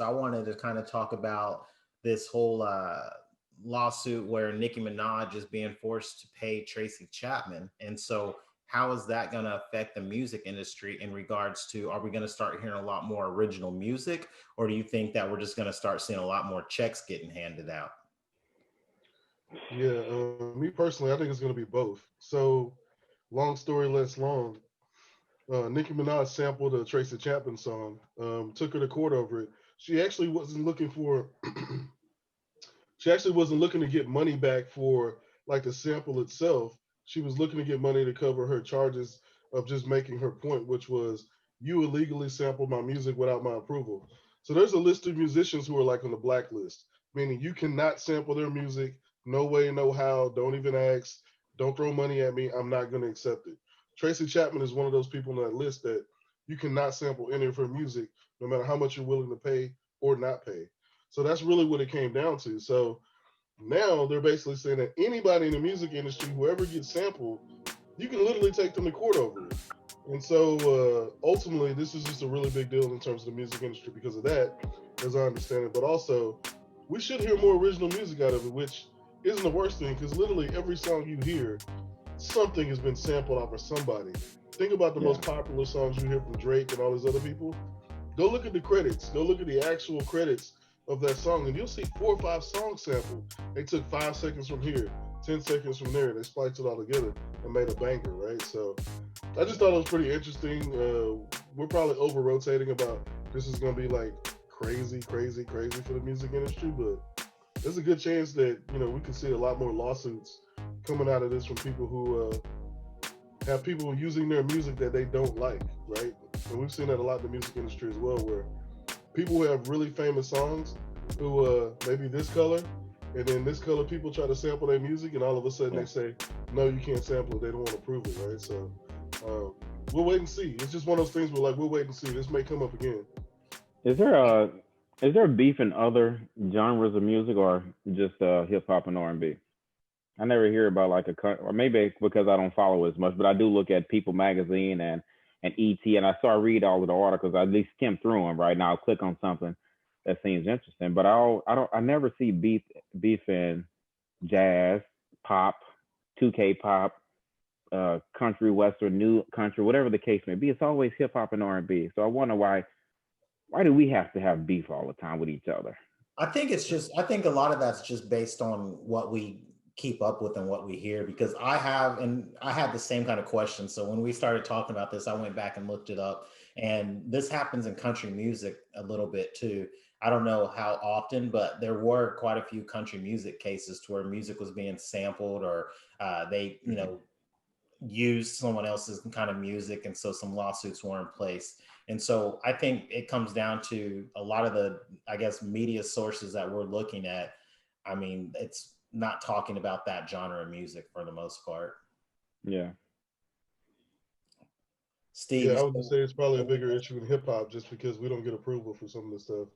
I wanted to kind of talk about this whole lawsuit where Nicki Minaj is being forced to pay Tracy Chapman. And so, how is that going to affect the music industry in regards to, are we going to start hearing a lot more original music, or do you think that we're just going to start seeing a lot more checks getting handed out? Yeah, me personally, I think it's going to be both. So, long story less long. Nicki Minaj sampled a Tracy Chapman song, took her to court over it. She actually wasn't looking for She actually wasn't looking to get money back for like the sample itself. She was looking to get money to cover her charges of just making her point, which was you illegally sampled my music without my approval. So there's a list of musicians who are like on the blacklist, meaning you cannot sample their music. No way, no how. Don't even ask. Don't throw money at me. I'm not going to accept it. Tracy Chapman is one of those people on that list that you cannot sample any of her music, no matter how much you're willing to pay or not pay. So that's really what it came down to. So now they're basically saying that anybody in the music industry, whoever gets sampled, you can literally take them to court over it. And so ultimately, this is just a really big deal in terms of the music industry because of that, as I understand it. But also, we should hear more original music out of it, which isn't the worst thing because literally every song you hear, something has been sampled off of somebody. Think about the Yeah. most popular songs you hear from Drake and all these other people. Go look at the credits. Go look at the actual credits of that song, and you'll see 4 or 5 songs sampled. They took 5 seconds from here, 10 seconds from there, and they spliced it all together and made a banger, right? So I just thought it was pretty interesting. We're probably over rotating about this is gonna be like crazy, crazy, crazy for the music industry, but there's a good chance that we could see a lot more lawsuits coming out of this from people who have people using their music that they don't like, right? And we've seen that a lot in the music industry as well, where people who have really famous songs who maybe this color, and then this color people try to sample their music, and all of a sudden they Yeah. say, no, you can't sample it. They don't want to prove it, right? So um, we'll wait and see. It's just one of those things where like we'll wait and see. This may come up again. Is there a is there beef in other genres of music or just hip hop and R&B? I never hear about like or maybe because I don't follow as much, but I do look at People Magazine and ET, and I read all of the articles. I at least skim through them. Right now, I'll click on something that seems interesting, but I never see beef in jazz, pop, 2K pop, country, western, new country, whatever the case may be. It's always hip hop and R&B. So I wonder why do we have to have beef all the time with each other? I think a lot of that's just based on what we keep up with and what we hear, because I had the same kind of question. So when we started talking about this, I went back and looked it up, and this happens in country music a little bit too. I don't know how often, but there were quite a few country music cases to where music was being sampled, or they, used someone else's kind of music, and so some lawsuits were in place. And so I think it comes down to a lot of the, I guess, media sources that we're looking at. I mean, it's not talking about that genre of music for the most part. Yeah. Yeah, Steve, I would just say it's probably a bigger issue in hip hop just because we don't get approval for some of this stuff.